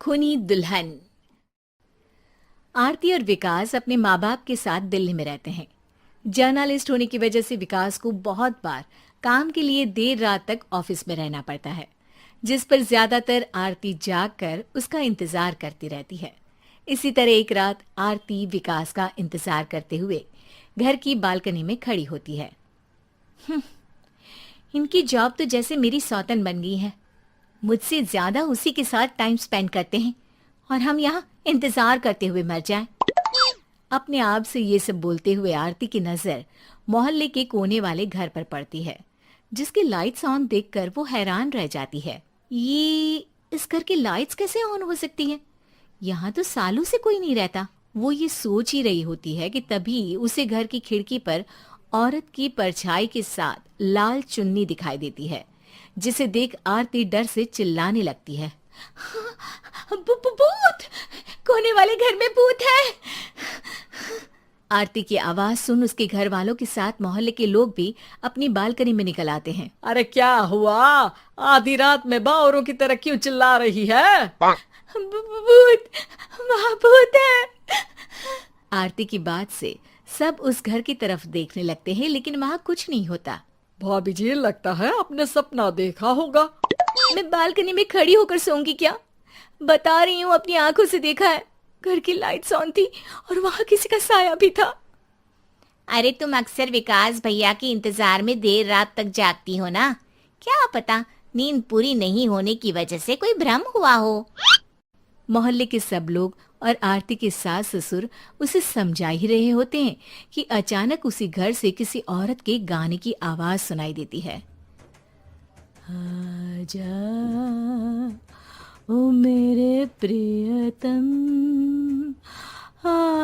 खूनी दुल्हन। आरती और विकास अपने माँ बाप के साथ दिल्ली में रहते हैं। जर्नलिस्ट होने की वजह से विकास को बहुत बार काम के लिए देर रात तक ऑफिस में रहना पड़ता है, जिस पर ज्यादातर आरती जाग कर उसका इंतजार करती रहती है। इसी तरह एक रात आरती विकास का इंतजार करते हुए घर की बालकनी में खड़ी होती है। इनकी जॉब तो जैसे मेरी सौतन बन गई है। मुझसे ज्यादा उसी के साथ टाइम स्पेंड करते हैं और हम यहाँ इंतजार करते हुए मर जाएं। अपने आप से ये सब बोलते हुए आरती की नजर मोहल्ले के कोने वाले घर पर पड़ती है, जिसकी लाइट्स ऑन देखकर वो हैरान रह जाती है। ये इस घर की लाइट्स कैसे ऑन हो सकती हैं? यहाँ तो सालों से कोई नहीं रहता। वो ये सोच ही रही होती है कि तभी उसे घर की खिड़की पर औरत की परछाई के साथ लाल चुन्नी दिखाई देती है, जिसे देख आरती डर से चिल्लाने लगती है। भूत! कोने वाले घर में भूत है! आरती की आवाज सुन उसके घर वालों के साथ मोहल्ले के लोग भी अपनी बालकनी में निकल आते हैं। अरे क्या हुआ? आधी रात में बावरों की तरह क्यों चिल्ला रही है? भूत! वहाँ भूत है! आरती की बात से सब उस घर की तरफ देखने लगते हैं, लेकिन वहाँ कुछ नहीं होता। भाभी जी, लगता है आपने सपना देखा होगा। मैं बालकनी में खड़ी होकर सोऊंगी क्या? बता रही हूँ, अपनी आंखों से देखा है। घर की लाइट्स ऑन थी और वहाँ किसी का साया भी था। अरे तुम अक्सर विकास भैया के इंतजार में देर रात तक जागती हो ना? क्या पता नींद पूरी नहीं होने की वजह से कोई भ्रम हुआ हो। मोहल्ले के सब लोग और आरती के सास ससुर उसे समझा ही रहे होते हैं कि अचानक उसी घर से किसी औरत के गाने की आवाज सुनाई देती है। आजा ओ मेरे प्रियतम, आजा।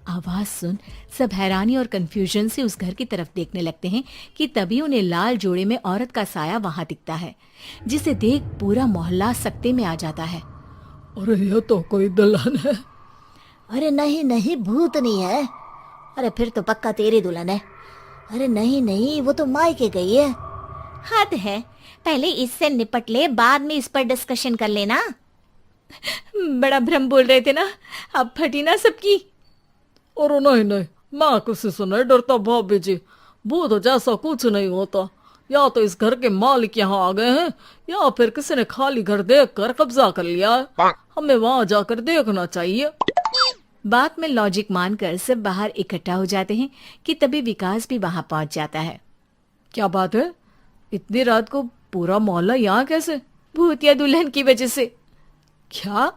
आवाज सुन सब हैरानी और कंफ्यूजन से उस घर की तरफ देखने लगते हैं कि तभी उन्हें लाल जोड़े में औरत का साया वहां दिखता है, जिसे देख पूरा मोहल्ला सकते में आ जाता है। अरे ये तो कोई दुल्हन है। अरे नहीं नहीं, भूत नहीं है। अरे फिर तो पक्का तेरी दुल्हन है। अरे नहीं नहीं, वो तो मायके गई है। हद है, पहले इससे निपट ले, बाद में इस पर डिस्कशन कर लेना। बड़ा भ्रम बोल रहे थे ना, अब फटी ना सबकी। और नहीं नहीं, मैं किसी से नहीं डरता भाभी जी। भूत जैसा कुछ नहीं होता। या तो इस घर के मालिक यहाँ आ गए हैं, या फिर किसी ने खाली घर देख कर कब्जा कर लिया है। हमें वहां जाकर देखना चाहिए। बात में लॉजिक मानकर सब बाहर इकट्ठा हो जाते हैं कि तभी विकास भी वहां पहुंच जाता है। क्या बात है? इतनी रात को पूरा मोहल्ला यहाँ कैसे? भूतिया दुल्हन की वजह से। क्या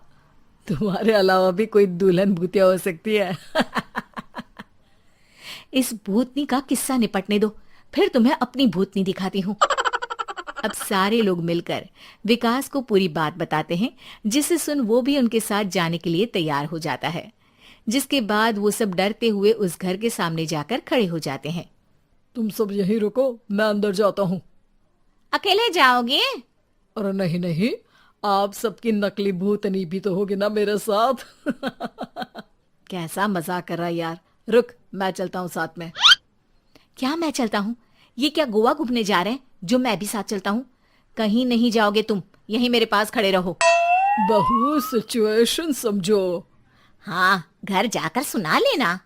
तुम्हारे अलावा भी कोई दुल्हन भूतिया हो सकती है? इस भूतनी का किस्सा निपटने दो, फिर तुम्हें अपनी भूतनी दिखाती हूँ। अब सारे लोग मिलकर विकास को पूरी बात बताते हैं, जिसे सुन वो भी उनके साथ जाने के लिए तैयार हो जाता है। जिसके बाद वो सब डरते हुए उस घर के सामने जाकर खड़े हो जाते हैं। तुम सब यहीं रुको, मैं अंदर जाता हूँ। अकेले जाओगे? अरे नहीं नहीं, आप सबकी नकली भूतनी भी तो होगी ना मेरे साथ। कैसा मजाक कर रहा है यार। रुक, मैं चलता हूँ साथ में। क्या मैं चलता हूँ? ये क्या गोवा घूमने जा रहे हैं जो मैं भी साथ चलता हूँ? कहीं नहीं जाओगे तुम, यहीं मेरे पास खड़े रहो। बहू, सिचुएशन समझो। हाँ, घर जाकर सुना लेना।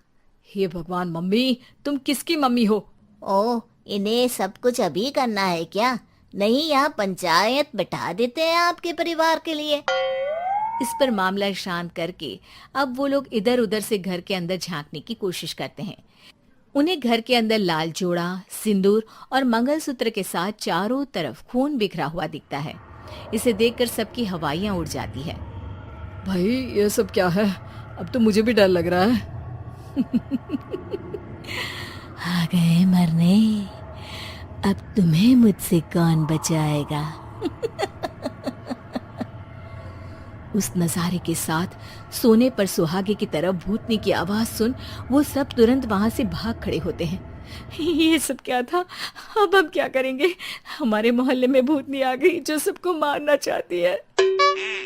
हे भगवान, मम्मी तुम किसकी मम्मी हो? ओ, इन्हें सब कुछ अभी करना है क्या? नहीं, यहाँ पंचायत बैठा देते हैं आपके परिवार के लिए। इस पर मामला शांत करके अब वो लोग इधर उधर से घर के अंदर झांकने की कोशिश करते हैं। उन्हें घर के अंदर लाल जोड़ा, सिंदूर और मंगलसूत्र के साथ चारों तरफ खून बिखरा हुआ दिखता है। इसे देखकर सबकी हवाइयां उड़ जाती है। भाई ये सब क्या है? अब तो मुझे भी डर लग रहा है। आ गए मरने, अब तुम्हें मुझसे कौन बचाएगा? उस नजारे के साथ सोने पर सुहागे की तरफ भूतनी की आवाज सुन वो सब तुरंत वहां से भाग खड़े होते हैं। ये सब क्या था? अब हम क्या करेंगे? हमारे मोहल्ले में भूतनी आ गई जो सबको मारना चाहती है।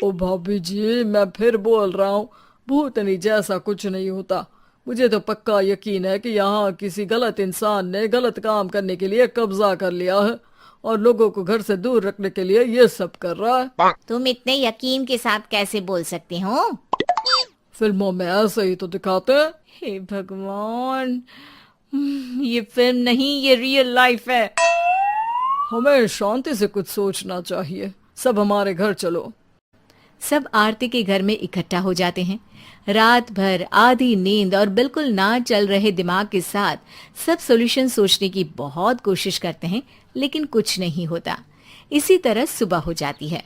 ओ भाभी जी, मैं फिर बोल रहा हूँ, भूतनी जैसा कुछ नहीं होता। मुझे तो पक्का यकीन है कि यहाँ किसी गलत इंसान ने गलत काम करने के लिए कब्जा कर लिया है और लोगों को घर से दूर रखने के लिए ये सब कर रहा है। तुम इतने यकीन के साथ कैसे बोल सकते हो? फिल्मों में ऐसे ही तो दिखाते हैं। हे भगवान, ये फिल्म नहीं, ये रियल लाइफ है। हमें शांति से कुछ सोचना चाहिए। सब हमारे घर चलो। सब आरती के घर में इकट्ठा हो जाते हैं। रात भर आधी नींद और बिल्कुल ना चल रहे दिमाग के साथ सब सॉल्यूशन सोचने की बहुत कोशिश करते हैं, लेकिन कुछ नहीं होता। इसी तरह सुबह हो जाती है।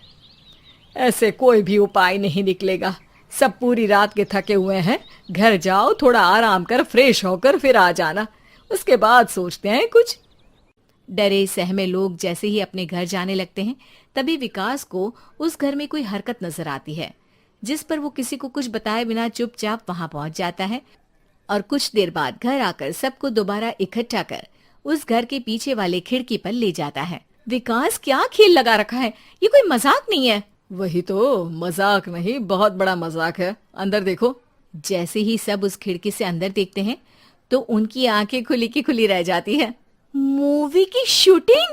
ऐसे कोई भी उपाय नहीं निकलेगा। सब पूरी रात के थके हुए हैं। घर जाओ, थोड़ा आराम कर, फ्रेश होकर फिर आ जाना। उसके बाद सोचते हैं कुछ। डरे सहमे लोग जैसे ही अपने घर जाने लगते हैं, तभी विकास को उस घर में कोई हरकत नजर आती है, जिस पर वो किसी को कुछ बताए बिना चुपचाप वहां पहुंच जाता है और कुछ देर बाद घर आकर सबको दोबारा इकट्ठा कर उस घर के पीछे वाले खिड़की पर ले जाता है। विकास, क्या खेल लगा रखा है? ये कोई मजाक नहीं है। वही तो, मजाक नहीं, बहुत बड़ा मजाक है। अंदर देखो। जैसे ही सब उस खिड़की से अंदर देखते हैं तो उनकी आंखें खुली की खुली रह जाती है। मूवी की शूटिंग?